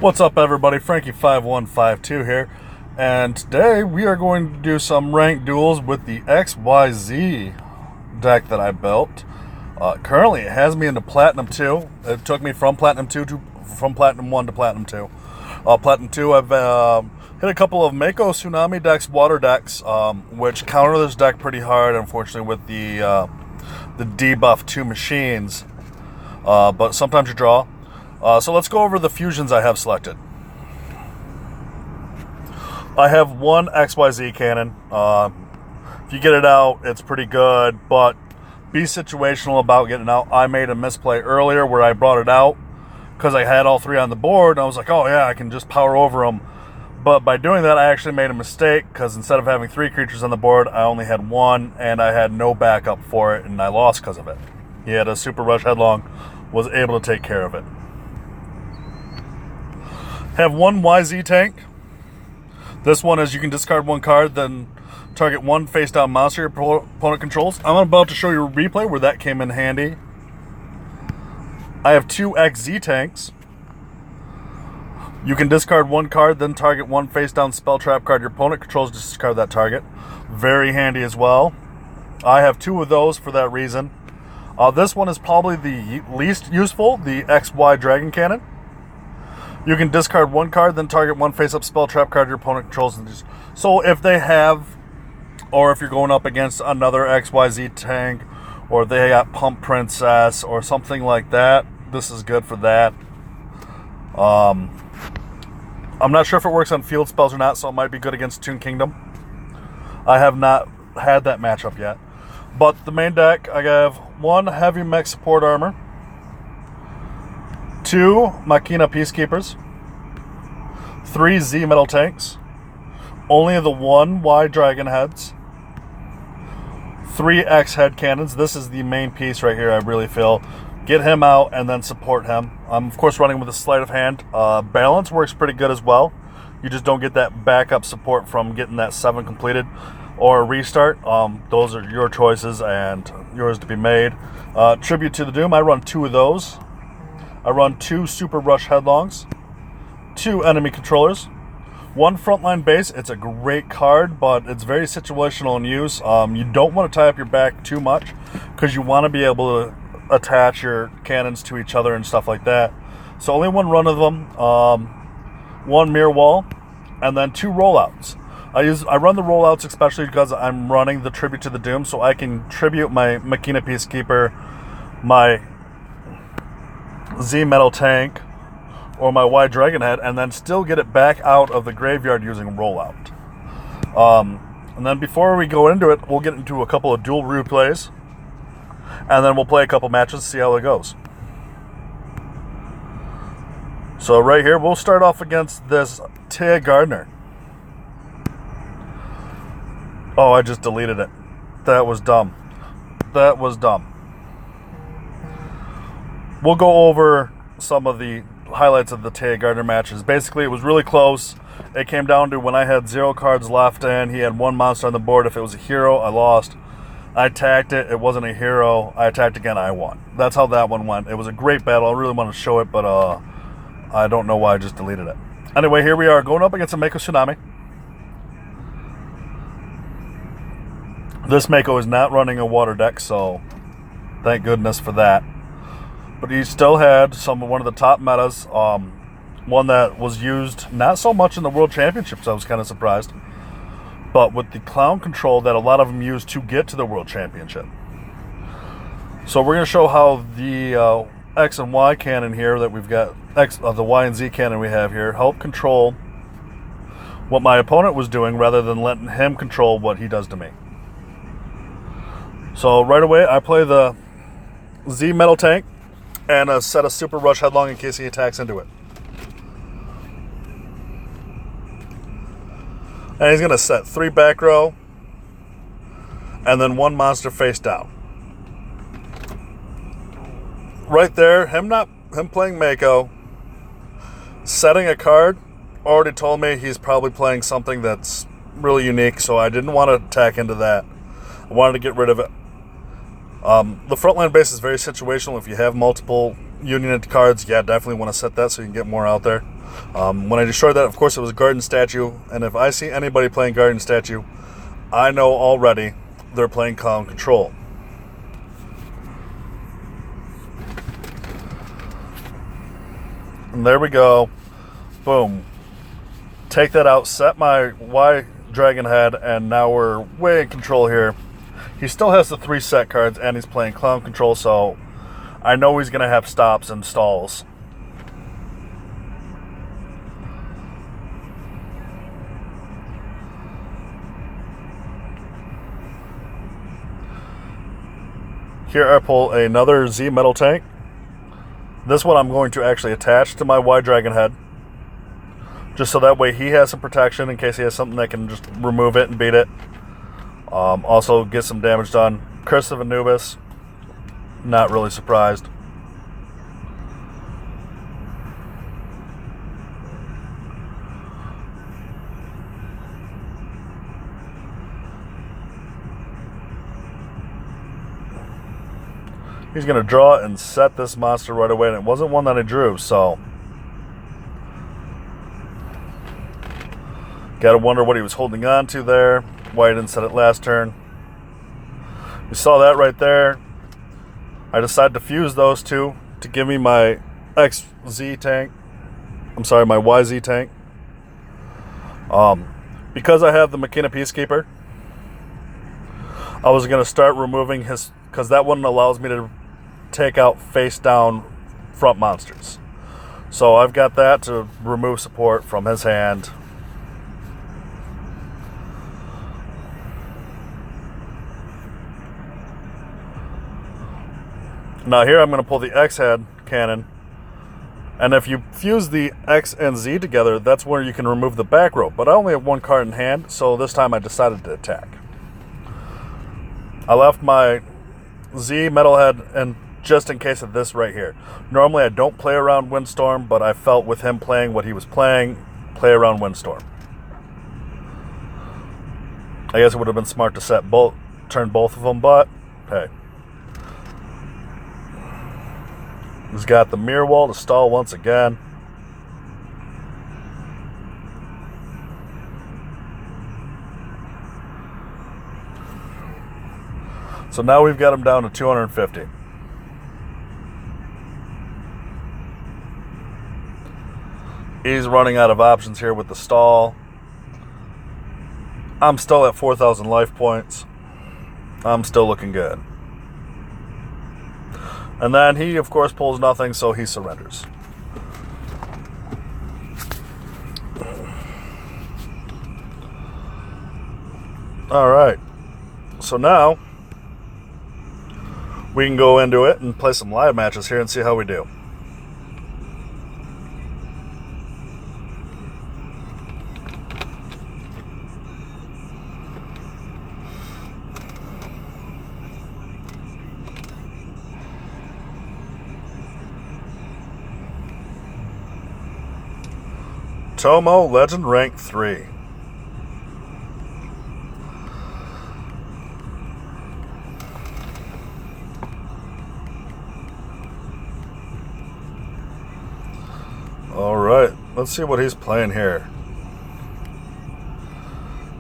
What's up, everybody? Frankie5152 here, and today we are going to do some ranked duels with the XYZ deck that I built. Currently, it has me into Platinum 2. It took me from Platinum 1 to Platinum 2. Platinum 2, I've hit a couple of Mako Tsunami decks, water decks, which counter this deck pretty hard, unfortunately, with the debuff 2 machines. But sometimes you draw. So let's go over the fusions I have selected. I have one XYZ cannon. If you get it out, it's pretty good, but be situational about getting out. I made a misplay earlier where I brought it out because I had all three on the board, and I was like, oh yeah, I can just power over them. But by doing that, I actually made a mistake because instead of having 3 creatures on the board, I only had 1, and I had no backup for it, and I lost because of it. He had a Super Rush Headlong, was able to take care of it. Have one YZ tank. This one is you can discard 1 card, then target 1 face-down monster your opponent controls. I'm about to show you a replay where that came in handy. I have 2 XZ tanks. You can discard 1 card, then target 1 face-down spell trap card your opponent controls, discard that target. Very handy as well. I have 2 of those for that reason. This one is probably the least useful, the XY Dragon Cannon. You can discard 1 card, then target 1 face-up spell trap card your opponent controls. So if they have, or if you're going up against another XYZ tank, or if they got Pump Princess, or something like that, this is good for that. I'm not sure if it works on field spells or not, so it might be good against Toon Kingdom. I have not had that matchup yet. But the main deck, I have 1 Heavy Mech Support Armor, 2 Machina Peacekeepers, 3 Z Metal Tanks, only the 1 Y Dragon Heads, 3 X Head Cannons. This is the main piece right here, I really feel. Get him out and then support him. I'm, of course, running with a sleight of hand. Balance works pretty good as well. You just don't get that backup support from getting that 7 completed or a restart. Those are your choices and yours to be made. Tribute to the Doom, I run 2 of those. I run 2 Super Rush Headlongs, 2 enemy controllers, 1 Frontline Base. It's a great card, but it's very situational in use. You don't want to tie up your back too much because you want to be able to attach your cannons to each other and stuff like that. So only 1 run of them, 1 Mirror Wall, and then 2 rollouts. I run the rollouts especially because I'm running the Tribute to the Doom, so I can tribute my Machina Peacekeeper, my Z Metal Tank, or my Y Dragon Head, and then still get it back out of the graveyard using rollout. And then before we go into it, we'll get into a couple of dual replays, and then we'll play a couple matches, see how it goes. So right here, we'll start off against this Tia Gardner. Oh, I just deleted it. That was dumb. That was dumb. We'll go over some of the highlights of the Tia Gardner matches. Basically, it was really close. It came down to when I had 0 cards left and he had 1 monster on the board. If it was a hero, I lost. I attacked it. It wasn't a hero. I attacked again. I won. That's how that one went. It was a great battle. I really want to show it, but I don't know why I just deleted it. Anyway, here we are going up against a Mako Tsunami. This Mako is not running a water deck, so thank goodness for that. But he still had one of the top metas, one that was used not so much in the World Championships. I was kind of surprised. But with the clown control that a lot of them use to get to the World Championship. So we're going to show how the X and Y cannon here that we've got, the Y and Z cannon we have here, help control what my opponent was doing rather than letting him control what he does to me. So right away, I play the Z Metal Tank and a set of Super Rush Headlong in case he attacks into it. And he's going to set 3 back row and then 1 monster face down. Right there, him playing Mako, setting a card, already told me he's probably playing something that's really unique, so I didn't want to attack into that. I wanted to get rid of it. The frontline base is very situational if you have multiple Union cards, yeah, definitely want to set that so you can get more out there. When I destroyed that, of course, it was a Guardian Statue, and if I see anybody playing Guardian Statue, I know already they're playing Clown Control. And there we go. Boom. Take that out, set my Y Dragon Head, and now we're way in control here. He still has the 3 set cards, and he's playing Clown Control, so I know he's going to have stops and stalls. Here I pull another Z Metal Tank. This one I'm going to actually attach to my Y Dragon Head, just so that way he has some protection in case he has something that can just remove it and beat it. Also get some damage done. Curse of Anubis, not really surprised. He's going to draw and set this monster right away, and it wasn't one that I drew, so gotta wonder what he was holding on to there, why he didn't set it last turn. You saw that right there. I decided to fuse those two to give me my XZ tank. I'm sorry, my YZ tank. Because I have the Machina Peacekeeper, I was going to start removing his, because that one allows me to take out face down front monsters. So I've got that to remove support from his hand. Now here I'm going to pull the X head cannon, and if you fuse the X and Z together, that's where you can remove the back row. But I only have 1 card in hand, so this time I decided to attack. I left my Z Metalhead, and just in case of this right here. Normally I don't play around Windstorm, but I felt with him playing what he was playing, play around Windstorm. I guess it would have been smart to set both, turn both of them, but hey. He's got the mirror wall to stall once again. So now we've got him down to 250. He's running out of options here with the stall. I'm still at 4,000 life points. I'm still looking good. And then he, of course, pulls nothing, so he surrenders. Alright. So now we can go into it and play some live matches here and see how we do. Tomoe Legend Rank 3. Alright, let's see what he's playing here.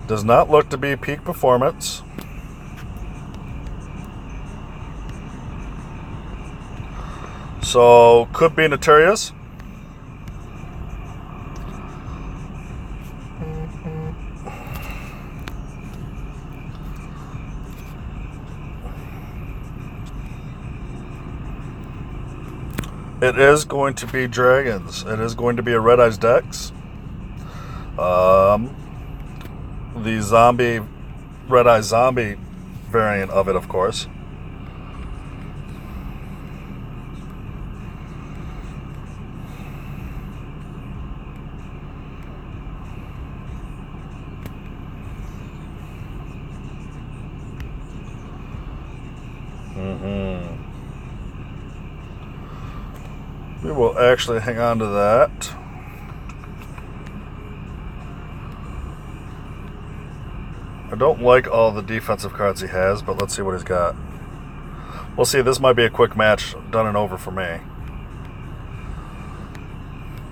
Does not look to be peak performance. So, could be Naturius. It is going to be dragons. It is going to be a Red Eyes Dex. The zombie, Red Eye Zombie variant of it, of course. We will actually hang on to that. I don't like all the defensive cards he has, but let's see what he's got. We'll see. This might be a quick match, done and over for me.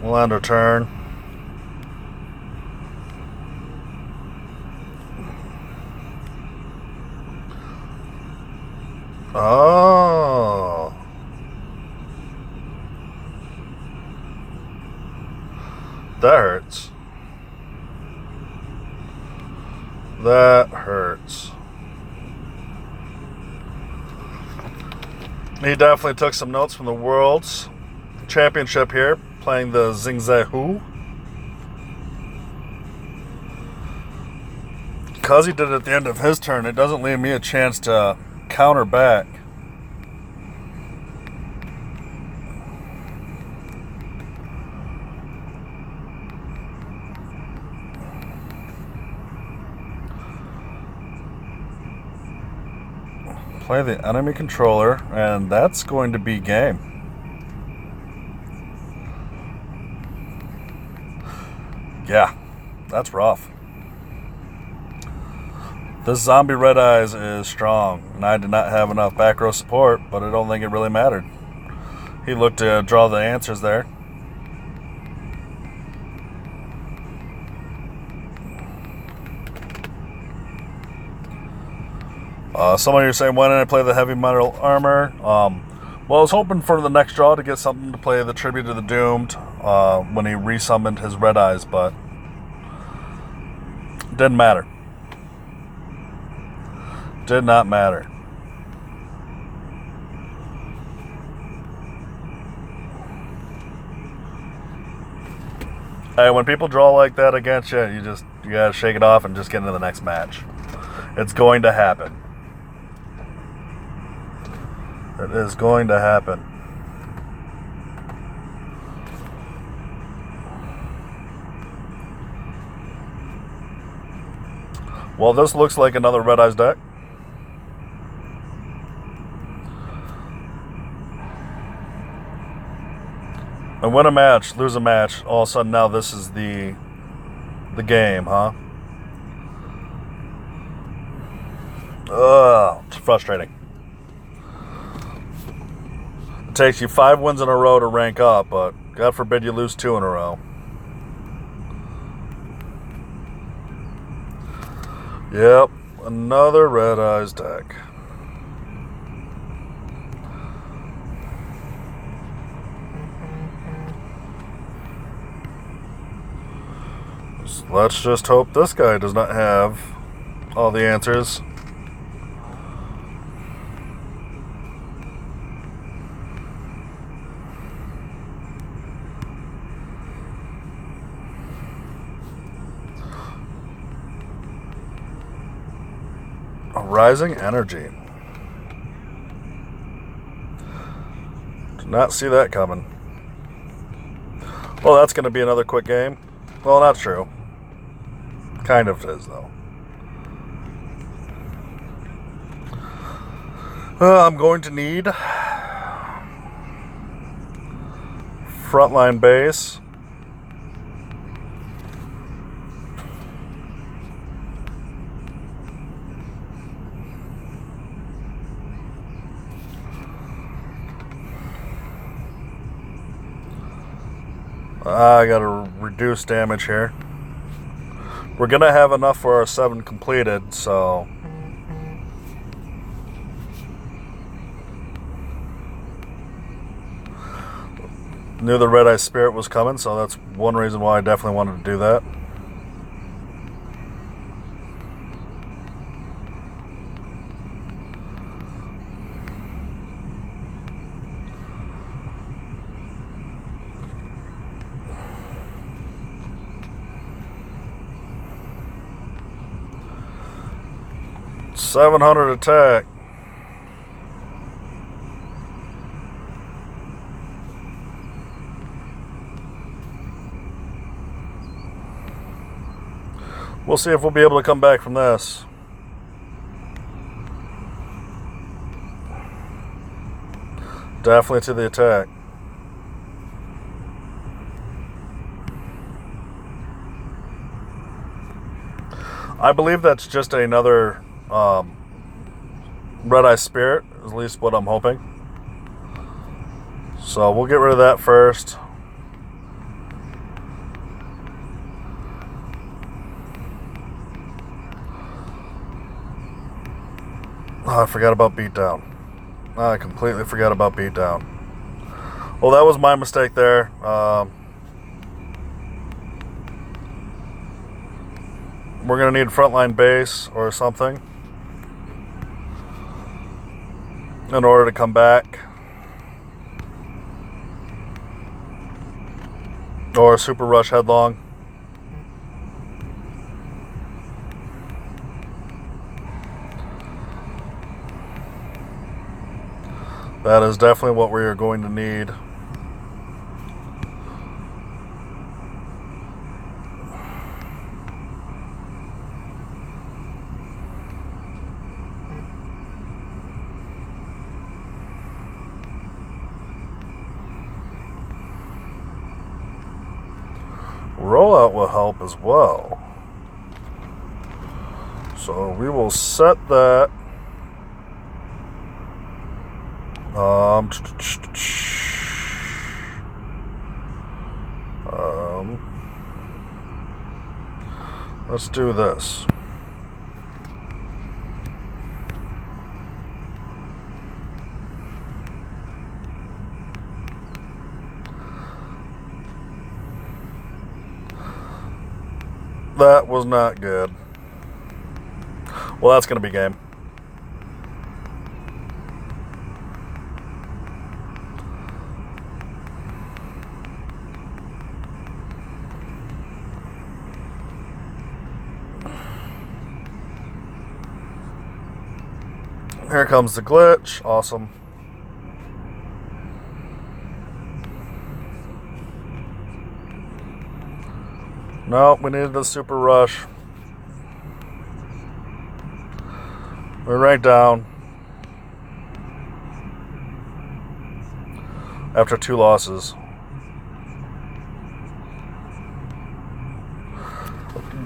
We'll end our turn. Oh. That hurts. That hurts. He definitely took some notes from the World's Championship here, playing the Zingzehu. Because he did it at the end of his turn, it doesn't leave me a chance to counter back. Play the enemy controller, and that's going to be game. Yeah, that's rough. This zombie Red Eyes is strong, and I did not have enough back row support, but I don't think it really mattered. He looked to draw the answers there. Some of you are saying, why didn't I play the heavy metal armor? Well, I was hoping for the next draw to get something to play the Tribute to the Doomed when he resummoned his Red Eyes, but didn't matter. Did not matter. Hey, when people draw like that against you, you gotta shake it off and just get into the next match. It's going to happen. It is going to happen. Well, this looks like another Red Eyes deck. I win a match, lose a match, all of a sudden now this is the game, huh? Ugh, it's frustrating. It takes you 5 wins in a row to rank up, but God forbid you lose 2 in a row. Yep, another Red Eyes deck. Let's just hope this guy does not have all the answers. A rising energy. Did not see that coming. Well, that's going to be another quick game. Well, not true. Kind of is, though. I'm going to need frontline base. I gotta reduce damage here. We're gonna have enough for our 7 completed, so knew the Red Eye Spirit was coming, so that's one reason why I definitely wanted to do that. $700 attack. We'll see if we'll be able to come back from this. Definitely to the attack. I believe that's just another Red Eye Spirit, at least what I'm hoping. So we'll get rid of that first. Oh, I forgot about beatdown. I completely forgot about beatdown. Well, that was my mistake there. We're going to need frontline base or something in order to come back. Or super rush headlong. That is definitely what we are going to need. Rollout will help as well. So we will set that. Let's do this. That was not good. Well, that's going to be game. Here comes the glitch. Awesome. No, we needed the super rush. We're right down. After 2 losses.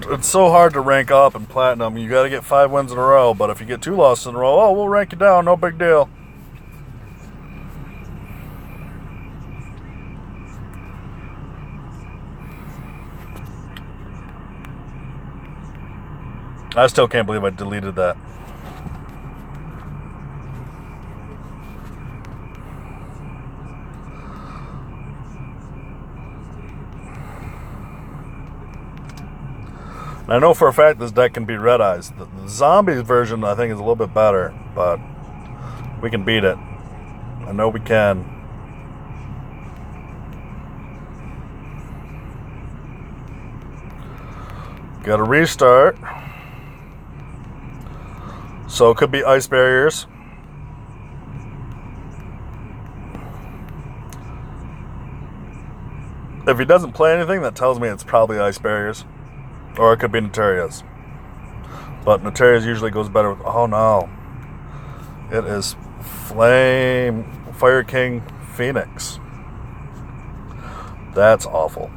It's so hard to rank up in Platinum. You got to get 5 wins in a row, but if you get 2 losses in a row, oh, we'll rank you down. No big deal. I still can't believe I deleted that. I know for a fact this deck can beat Red Eyes. The Zombies version, I think, is a little bit better, but we can beat it. I know we can. Got to restart. So it could be ice barriers. If he doesn't play anything, that tells me it's probably ice barriers. Or it could be Naturia's. But Naturia's usually goes better with... Oh, no. It is Fire King Phoenix. That's awful.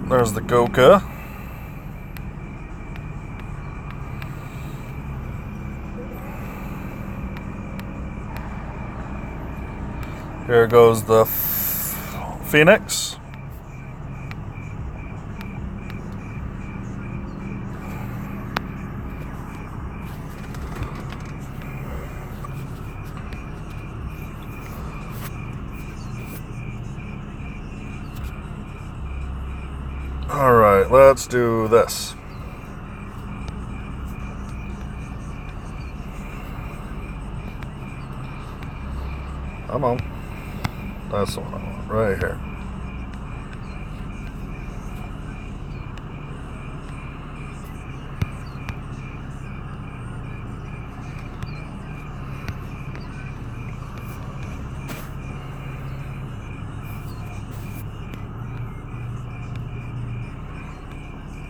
There's the Goka. Here goes the Phoenix. Alright, let's do this. Come on. That's the one I want, right here.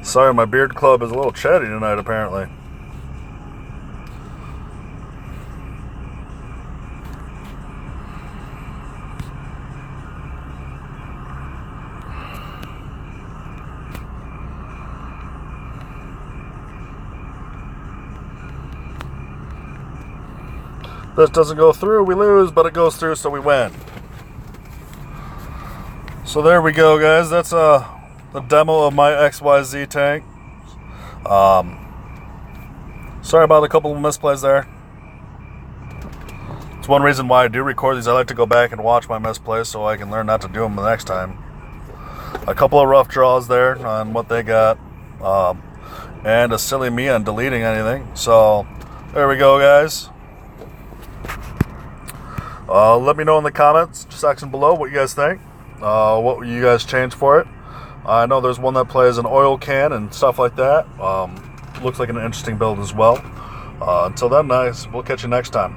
Sorry, my beard club is a little chatty tonight, apparently. This doesn't go through, we lose, but it goes through, so we win. So there we go, guys. That's the demo of my XYZ tank. Sorry about a couple of misplays there. It's one reason why I do record these. I like to go back and watch my misplays so I can learn not to do them the next time. A couple of rough draws there on what they got. And a silly me on deleting anything. So there we go, guys. Let me know in the comments section below what you guys think. What you guys change for it. I know there's one that plays an oil can and stuff like that. Looks like an interesting build as well. Until then, we'll catch you next time.